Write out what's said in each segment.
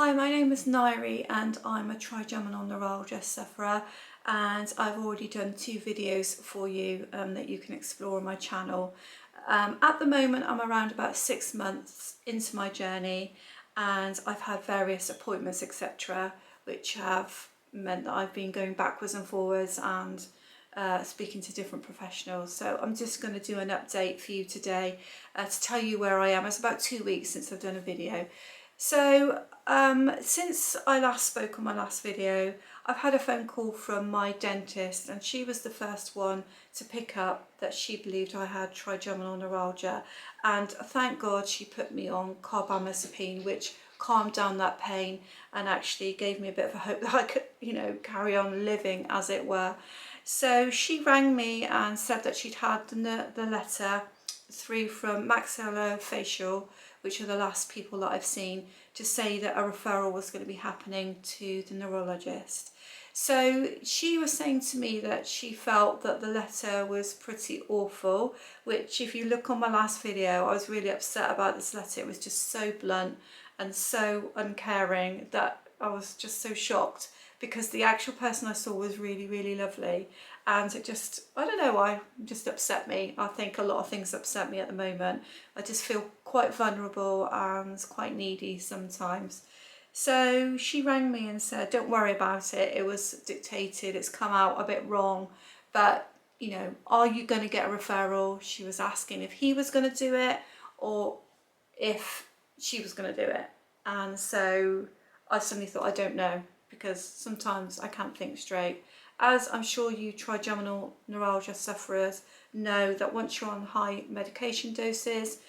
Hi, my name is Nairi and I'm a Trigeminal Neuralgia sufferer, and I've already done 2 videos for you that you can explore on my channel. At the moment I'm around about 6 months into my journey, and I've had various appointments etc, which have meant that I've been going backwards and forwards and speaking to different professionals. So I'm just going to do an update for you today to tell you where I am. It's about 2 weeks since I've done a video. So since I last spoke on my last video, I've had a phone call from my dentist, and she was the first one to pick up that she believed I had trigeminal neuralgia, and thank God she put me on carbamazepine, which calmed down that pain and actually gave me a bit of a hope that I could, carry on living as it were. So she rang me and said that she'd had the letter through from maxillofacial, which are the last people that I've seen, to say that a referral was going to be happening to the neurologist. So she was saying to me that she felt that the letter was pretty awful, which if you look on my last video, I was really upset about this letter. It was just so blunt and so uncaring that I was just so shocked, because the actual person I saw was really, really lovely. And it just, I don't know why, just upset me. I think a lot of things upset me at the moment. I just feel quite vulnerable and quite needy sometimes. So she rang me and said, don't worry about it. It was dictated, it's come out a bit wrong, but are you going to get a referral? She was asking if he was going to do it or if she was going to do it. And so I suddenly thought, I don't know, because sometimes I can't think straight. As I'm sure you trigeminal neuralgia sufferers know, that once you're on high medication doses,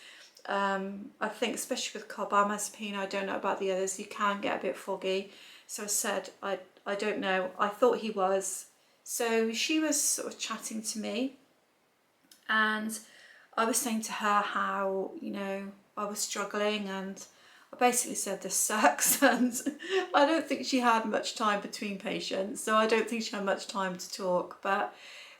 I think especially with carbamazepine, I don't know about the others, you can get a bit foggy. So I said, I don't know. I thought he was. So she was sort of chatting to me, and I was saying to her how, I was struggling, and I basically said this sucks, and I don't think she had much time between patients, so I don't think she had much time to talk. But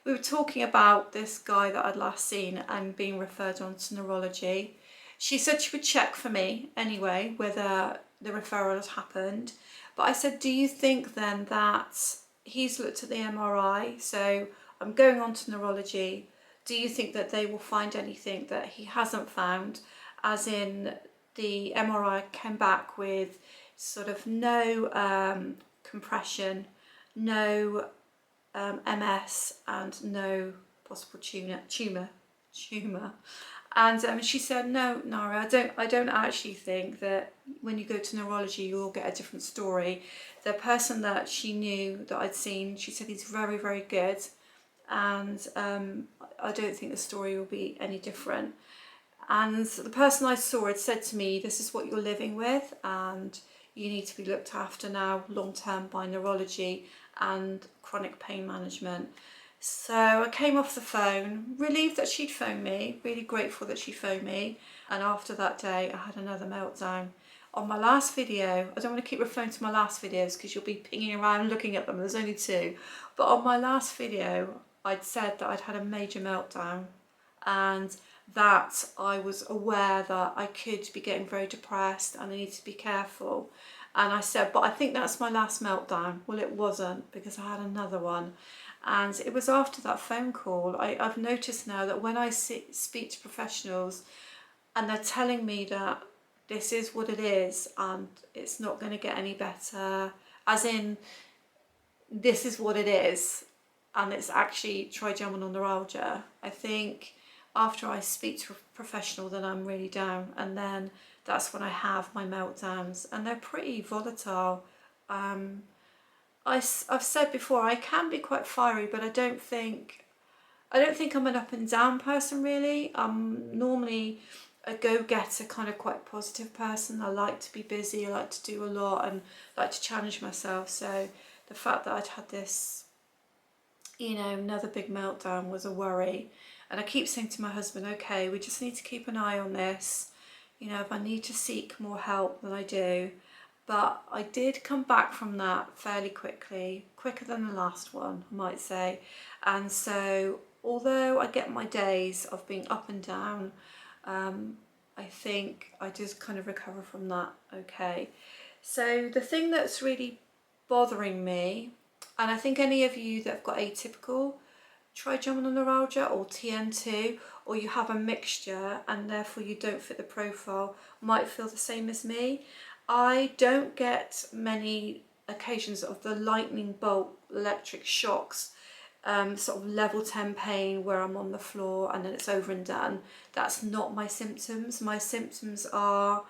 we were talking about this guy that I'd last seen and being referred on to neurology. She said she would check for me anyway whether the referral had happened. But I said, do you think then that he's looked at the MRI, so I'm going on to neurology, do you think that they will find anything that he hasn't found, as in the MRI came back with sort of no compression, no MS, and no possible tumour. And she said, no, Nara, I don't actually think that when you go to neurology you'll get a different story. The person that she knew that I'd seen, she said he's very, very good, and I don't think the story will be any different. And the person I saw had said to me, this is what you're living with, and you need to be looked after now long term by neurology and chronic pain management. So I came off the phone, relieved that she'd phoned me, really grateful that she phoned me. And after that day, I had another meltdown. On my last video, I don't want to keep referring to my last videos because you'll be pinging around looking at them, there's only 2. But on my last video, I'd said that I'd had a major meltdown, and that I was aware that I could be getting very depressed and I need to be careful. And I said, but I think that's my last meltdown. Well, it wasn't, because I had another one. And it was after that phone call, I've noticed now that when I speak to professionals and they're telling me that this is what it is and it's not going to get any better, as in this is what it is and it's actually trigeminal neuralgia, I think after I speak to a professional then I'm really down, and then that's when I have my meltdowns, and they're pretty volatile. I've said before, I can be quite fiery, but I don't think I'm an up and down person really. I'm normally a go-getter, kind of quite positive person. I like to be busy, I like to do a lot and like to challenge myself. So the fact that I'd had this, another big meltdown was a worry. And I keep saying to my husband, okay, we just need to keep an eye on this. If I need to seek more help, then I do. But I did come back from that fairly quickly, quicker than the last one, I might say. And so, although I get my days of being up and down, I think I just kind of recover from that okay. So the thing that's really bothering me, and I think any of you that have got atypical trigeminal neuralgia or TN2, or you have a mixture and therefore you don't fit the profile, might feel the same as me. I don't get many occasions of the lightning bolt electric shocks, sort of level 10 pain where I'm on the floor and then it's over and done. That's not my symptoms. My symptoms are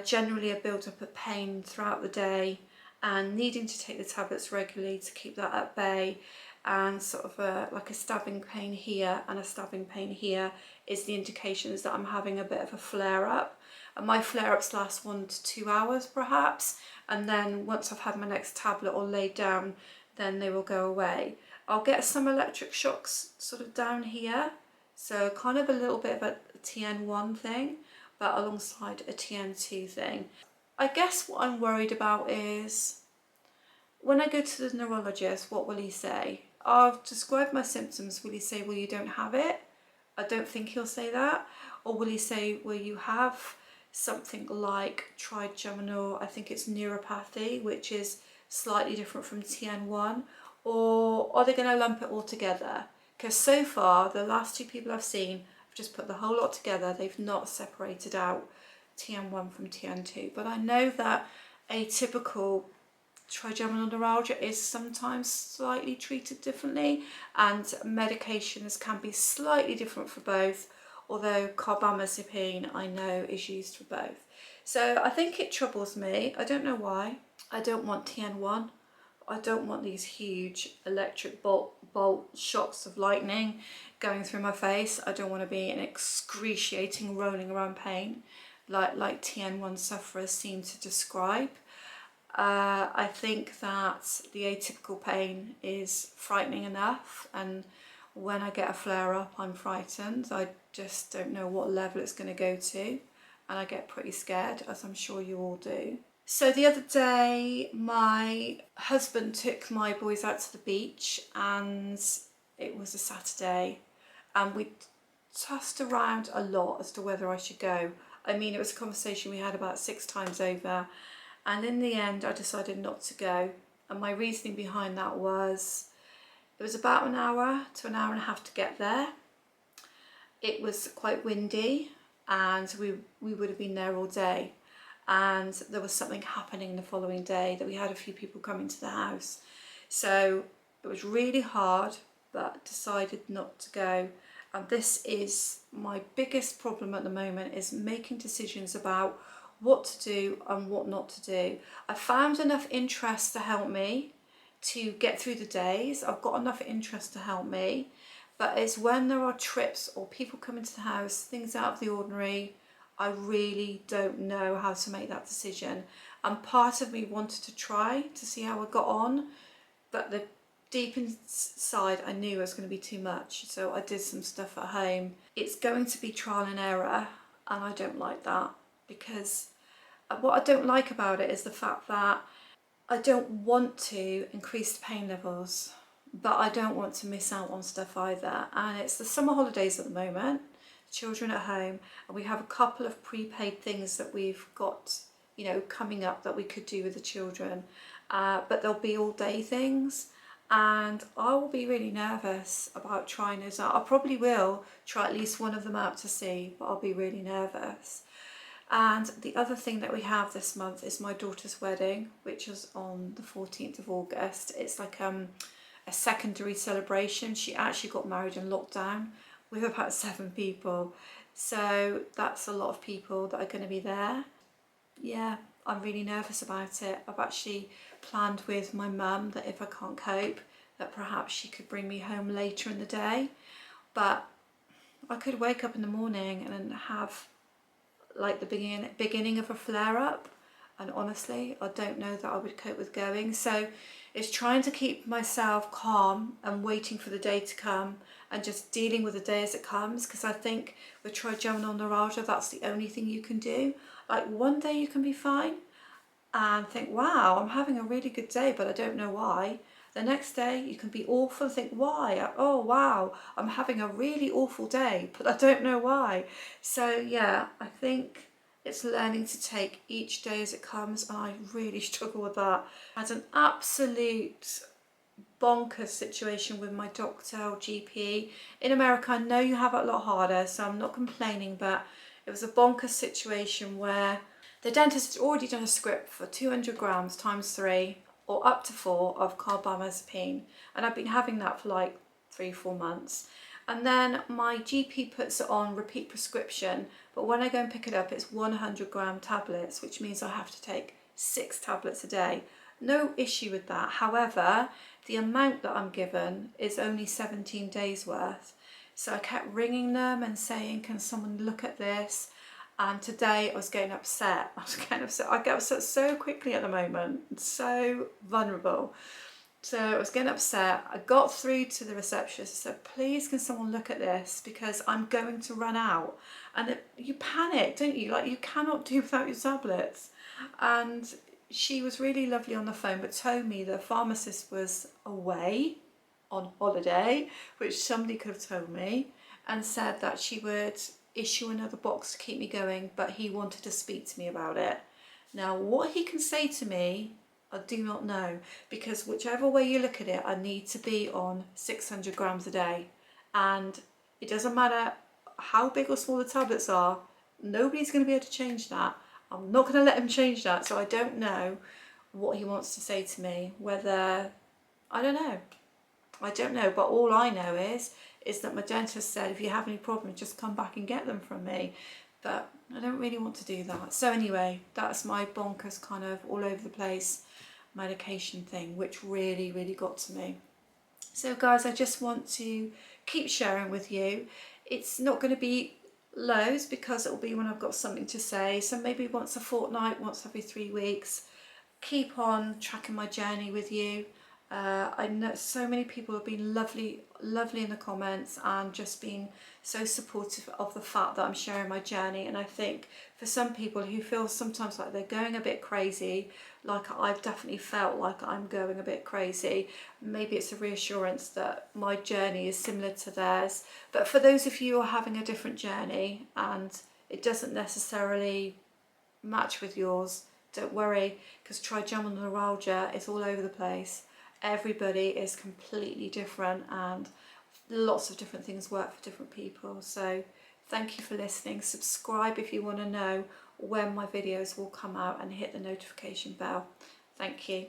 generally a build-up of pain throughout the day and needing to take the tablets regularly to keep that at bay, and sort of like a stabbing pain here and a stabbing pain here is the indications that I'm having a bit of a flare-up. And my flare-ups last 1 to 2 hours perhaps, and then once I've had my next tablet or laid down, then they will go away. I'll get some electric shocks sort of down here, so kind of a little bit of a TN1 thing, but alongside a TN2 thing. I guess what I'm worried about is when I go to the neurologist, what will he say? I've described my symptoms. Will he say, well, you don't have it? I don't think he'll say that. Or will he say, well, you have something like trigeminal, I think it's neuropathy, which is slightly different from TN1? Or are they going to lump it all together? Because so far, the last 2 people I've seen have just put the whole lot together. They've not separated out TN1 from TN2. But I know that atypical trigeminal neuralgia is sometimes slightly treated differently, and medications can be slightly different for both, although carbamazepine I know is used for both. So I think it troubles me. I don't know why. I don't want TN1. I don't want these huge electric bolt shocks of lightning going through my face. I don't want to be in excruciating rolling around pain like TN1 sufferers seem to describe. I think that the atypical pain is frightening enough, and when I get a flare up I'm frightened. I just don't know what level it's going to go to, and I get pretty scared, as I'm sure you all do. So the other day my husband took my boys out to the beach, and it was a Saturday, and we tossed around a lot as to whether I should go. I mean, it was a conversation we had about 6 times over. And in the end, I decided not to go. And my reasoning behind that was, it was about an hour to an hour and a half to get there. It was quite windy, and we would have been there all day. And there was something happening the following day that we had a few people coming to the house. So it was really hard, but decided not to go. And this is my biggest problem at the moment, is making decisions about what to do and what not to do. I found enough interest to help me to get through the days. I've got enough interest to help me, but it's when there are trips or people come into the house, things out of the ordinary, I really don't know how to make that decision. And part of me wanted to try to see how I got on, but the deep inside I knew it was going to be too much, so I did some stuff at home. It's going to be trial and error, and I don't like that, because what I don't like about it is the fact that I don't want to increase the pain levels, but I don't want to miss out on stuff either. And it's the summer holidays at the moment, children at home, and we have a couple of prepaid things that we've got, you know, coming up that we could do with the children, but they'll be all day things, and I will be really nervous about trying those out. I probably will try at least one of them out to see, but I'll be really nervous. And the other thing that we have this month is my daughter's wedding, which is on the 14th of August. It's like a secondary celebration. She actually got married in lockdown with about 7 people. So that's a lot of people that are going to be there. Yeah, I'm really nervous about it. I've actually planned with my mum that if I can't cope, that perhaps she could bring me home later in the day. But I could wake up in the morning and have like the beginning of a flare-up, and honestly I don't know that I would cope with going. So it's trying to keep myself calm and waiting for the day to come and just dealing with the day as it comes, because I think with trigeminal neuralgia that's the only thing you can do. Like one day you can be fine and think, wow, I'm having a really good day, but I don't know why. The next day you can be awful and think, why? Oh wow, I'm having a really awful day, but I don't know why. So yeah, I think It's learning to take each day as it comes, and I really struggle with that. I had an absolute bonkers situation with my doctor or GP. In America, I know you have it a lot harder, so I'm not complaining, but it was a bonkers situation where the dentist had already done a script for 200 grams times 3 or up to 4 of carbamazepine, and I've been having that for like 3-4 months. And then my GP puts it on repeat prescription, but when I go and pick it up, it's 100-gram tablets, which means I have to take 6 tablets a day. No issue with that. However, the amount that I'm given is only 17 days worth. So I kept ringing them and saying, can someone look at this? And today I was getting upset. I get upset so quickly at the moment, so vulnerable. So I was getting upset. I got through to the receptionist. I said, please can someone look at this because I'm going to run out. And you panic, don't you? Like, you cannot do without your tablets. And she was really lovely on the phone, but told me the pharmacist was away on holiday, which somebody could have told me, and said that she would issue another box to keep me going, but he wanted to speak to me about it. Now, what he can say to me, I do not know, because whichever way you look at it, I need to be on 600 grams a day. And it doesn't matter how big or small the tablets are, nobody's going to be able to change that. I'm not going to let him change that, so I don't know what he wants to say to me, whether, I don't know, but all I know is that my dentist said if you have any problems, just come back and get them from me. But I don't really want to do that. So anyway, that's my bonkers kind of all over the place medication thing, which really, really got to me. So guys, I just want to keep sharing with you. It's not going to be loads because it will be when I've got something to say. So maybe once a fortnight, once every 3 weeks. Keep on tracking my journey with you. I know so many people have been lovely in the comments and just been so supportive of the fact that I'm sharing my journey. And I think for some people who feel sometimes like they're going a bit crazy, like I've definitely felt like I'm going a bit crazy, maybe it's a reassurance that my journey is similar to theirs. But for those of you who are having a different journey and it doesn't necessarily match with yours, don't worry, because trigeminal neuralgia is all over the place. Everybody is completely different and lots of different things work for different people. So thank you for listening. Subscribe if you want to know when my videos will come out and hit the notification bell. Thank you.